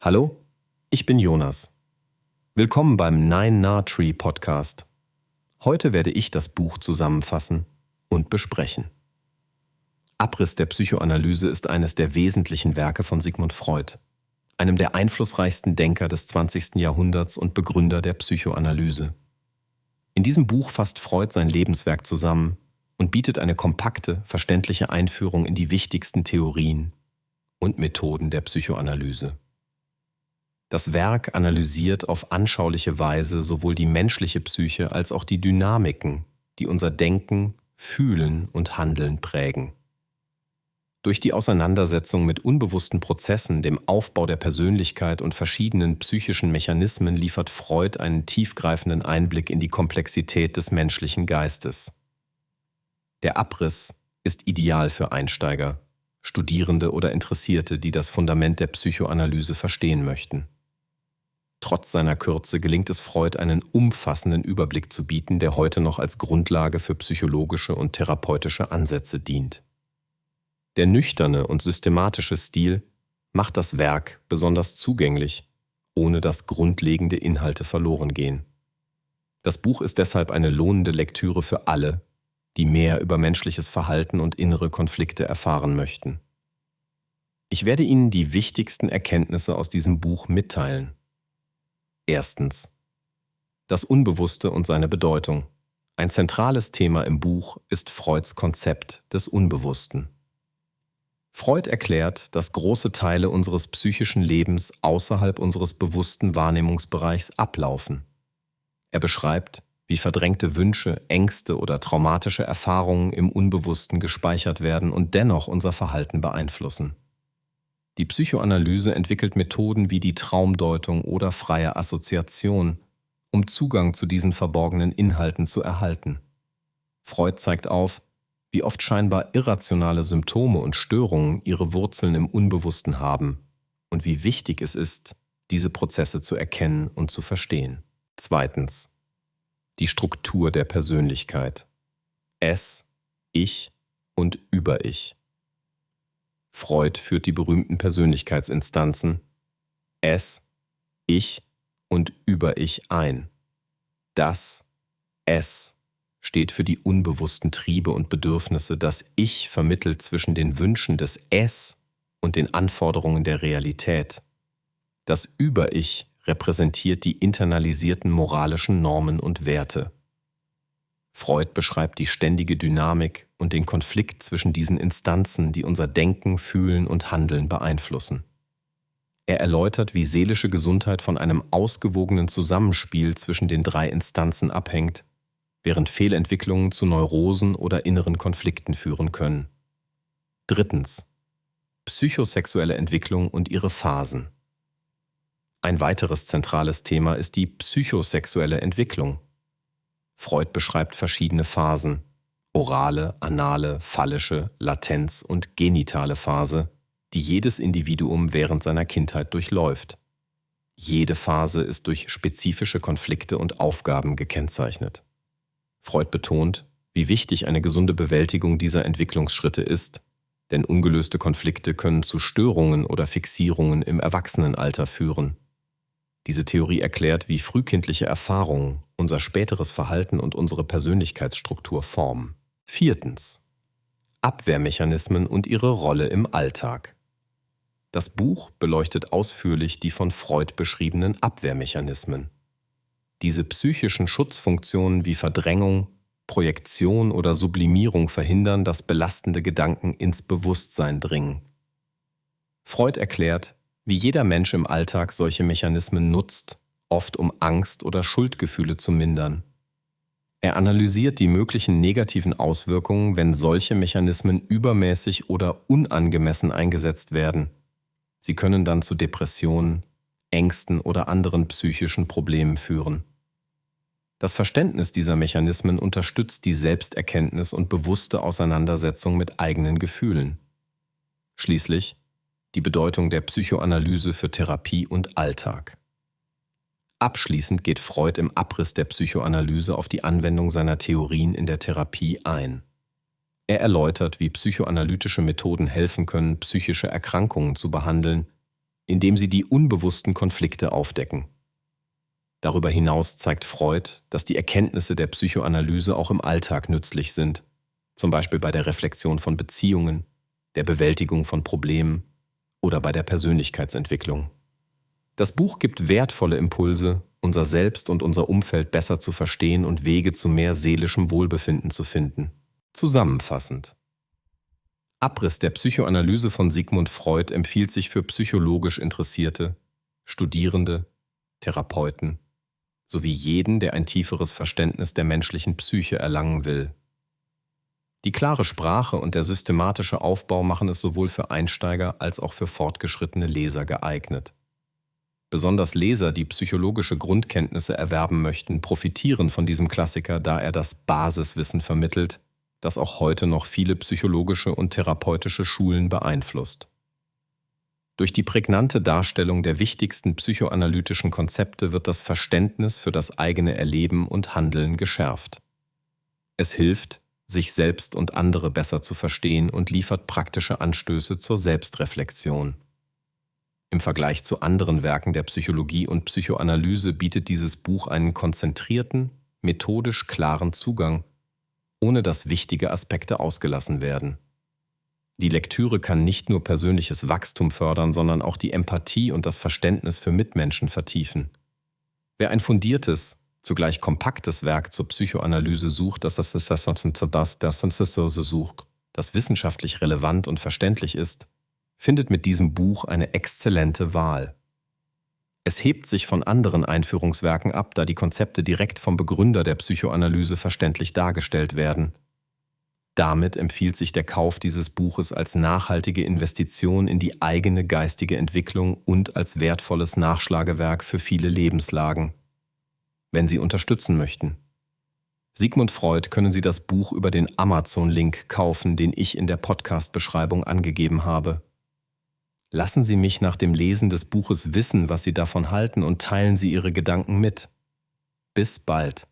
Hallo, ich bin Jonas. Willkommen beim Nine Nah Tree Podcast. Heute werde ich das Buch zusammenfassen und besprechen. Abriss der Psychoanalyse ist eines der wesentlichen Werke von Sigmund Freud, einem der einflussreichsten Denker des 20. Jahrhunderts und Begründer der Psychoanalyse. In diesem Buch fasst Freud sein Lebenswerk zusammen und bietet eine kompakte, verständliche Einführung in die wichtigsten Theorien und Methoden der Psychoanalyse. Das Werk analysiert auf anschauliche Weise sowohl die menschliche Psyche als auch die Dynamiken, die unser Denken, Fühlen und Handeln prägen. Durch die Auseinandersetzung mit unbewussten Prozessen, dem Aufbau der Persönlichkeit und verschiedenen psychischen Mechanismen liefert Freud einen tiefgreifenden Einblick in die Komplexität des menschlichen Geistes. Der Abriss ist ideal für Einsteiger, Studierende oder Interessierte, die das Fundament der Psychoanalyse verstehen möchten. Trotz seiner Kürze gelingt es Freud, einen umfassenden Überblick zu bieten, der heute noch als Grundlage für psychologische und therapeutische Ansätze dient. Der nüchterne und systematische Stil macht das Werk besonders zugänglich, ohne dass grundlegende Inhalte verloren gehen. Das Buch ist deshalb eine lohnende Lektüre für alle, die mehr über menschliches Verhalten und innere Konflikte erfahren möchten. Ich werde Ihnen die wichtigsten Erkenntnisse aus diesem Buch mitteilen. Erstens. Das Unbewusste und seine Bedeutung. Ein zentrales Thema im Buch ist Freuds Konzept des Unbewussten. Freud erklärt, dass große Teile unseres psychischen Lebens außerhalb unseres bewussten Wahrnehmungsbereichs ablaufen. Er beschreibt, wie verdrängte Wünsche, Ängste oder traumatische Erfahrungen im Unbewussten gespeichert werden und dennoch unser Verhalten beeinflussen. Die Psychoanalyse entwickelt Methoden wie die Traumdeutung oder freie Assoziation, um Zugang zu diesen verborgenen Inhalten zu erhalten. Freud zeigt auf, wie oft scheinbar irrationale Symptome und Störungen ihre Wurzeln im Unbewussten haben und wie wichtig es ist, diese Prozesse zu erkennen und zu verstehen. Zweitens. Die Struktur der Persönlichkeit. Es, Ich und Über-Ich. Freud führt die berühmten Persönlichkeitsinstanzen Es, Ich und Über-Ich ein. Das Es steht für die unbewussten Triebe und Bedürfnisse, das Ich vermittelt zwischen den Wünschen des Es und den Anforderungen der Realität. Das Über-Ich repräsentiert die internalisierten moralischen Normen und Werte. Freud beschreibt die ständige Dynamik und den Konflikt zwischen diesen Instanzen, die unser Denken, Fühlen und Handeln beeinflussen. Er erläutert, wie seelische Gesundheit von einem ausgewogenen Zusammenspiel zwischen den drei Instanzen abhängt, während Fehlentwicklungen zu Neurosen oder inneren Konflikten führen können. Drittens. Psychosexuelle Entwicklung und ihre Phasen. Ein weiteres zentrales Thema ist die psychosexuelle Entwicklung. Freud beschreibt verschiedene Phasen: orale, anale, phallische, Latenz- und genitale Phase, die jedes Individuum während seiner Kindheit durchläuft. Jede Phase ist durch spezifische Konflikte und Aufgaben gekennzeichnet. Freud betont, wie wichtig eine gesunde Bewältigung dieser Entwicklungsschritte ist, denn ungelöste Konflikte können zu Störungen oder Fixierungen im Erwachsenenalter führen. Diese Theorie erklärt, wie frühkindliche Erfahrungen unser späteres Verhalten und unsere Persönlichkeitsstruktur formen. Viertens. Abwehrmechanismen und ihre Rolle im Alltag. Das Buch beleuchtet ausführlich die von Freud beschriebenen Abwehrmechanismen. Diese psychischen Schutzfunktionen wie Verdrängung, Projektion oder Sublimierung verhindern, dass belastende Gedanken ins Bewusstsein dringen. Freud erklärt, wie jeder Mensch im Alltag solche Mechanismen nutzt, oft um Angst oder Schuldgefühle zu mindern. Er analysiert die möglichen negativen Auswirkungen, wenn solche Mechanismen übermäßig oder unangemessen eingesetzt werden. Sie können dann zu Depressionen, Ängsten oder anderen psychischen Problemen führen. Das Verständnis dieser Mechanismen unterstützt die Selbsterkenntnis und bewusste Auseinandersetzung mit eigenen Gefühlen. Schließlich die Bedeutung der Psychoanalyse für Therapie und Alltag. Abschließend geht Freud im Abriss der Psychoanalyse auf die Anwendung seiner Theorien in der Therapie ein. Er erläutert, wie psychoanalytische Methoden helfen können, psychische Erkrankungen zu behandeln, indem sie die unbewussten Konflikte aufdecken. Darüber hinaus zeigt Freud, dass die Erkenntnisse der Psychoanalyse auch im Alltag nützlich sind, zum Beispiel bei der Reflexion von Beziehungen, der Bewältigung von Problemen oder bei der Persönlichkeitsentwicklung. Das Buch gibt wertvolle Impulse, unser Selbst und unser Umfeld besser zu verstehen und Wege zu mehr seelischem Wohlbefinden zu finden. Zusammenfassend: Abriss der Psychoanalyse von Sigmund Freud empfiehlt sich für psychologisch Interessierte, Studierende, Therapeuten sowie jeden, der ein tieferes Verständnis der menschlichen Psyche erlangen will. Die klare Sprache und der systematische Aufbau machen es sowohl für Einsteiger als auch für fortgeschrittene Leser geeignet. Besonders Leser, die psychologische Grundkenntnisse erwerben möchten, profitieren von diesem Klassiker, da er das Basiswissen vermittelt, das auch heute noch viele psychologische und therapeutische Schulen beeinflusst. Durch die prägnante Darstellung der wichtigsten psychoanalytischen Konzepte wird das Verständnis für das eigene Erleben und Handeln geschärft. Es hilft, sich selbst und andere besser zu verstehen und liefert praktische Anstöße zur Selbstreflexion. Im Vergleich zu anderen Werken der Psychologie und Psychoanalyse bietet dieses Buch einen konzentrierten, methodisch klaren Zugang, ohne dass wichtige Aspekte ausgelassen werden. Die Lektüre kann nicht nur persönliches Wachstum fördern, sondern auch die Empathie und das Verständnis für Mitmenschen vertiefen. Wer ein fundiertes, zugleich kompaktes Werk zur Psychoanalyse sucht, das wissenschaftlich relevant und verständlich ist, findet mit diesem Buch eine exzellente Wahl. Es hebt sich von anderen Einführungswerken ab, da die Konzepte direkt vom Begründer der Psychoanalyse verständlich dargestellt werden. Damit empfiehlt sich der Kauf dieses Buches als nachhaltige Investition in die eigene geistige Entwicklung und als wertvolles Nachschlagewerk für viele Lebenslagen. Wenn Sie unterstützen möchten. Sigmund Freud können Sie das Buch über den Amazon-Link kaufen, den ich in der Podcast-Beschreibung angegeben habe. Lassen Sie mich nach dem Lesen des Buches wissen, was Sie davon halten, und teilen Sie Ihre Gedanken mit. Bis bald.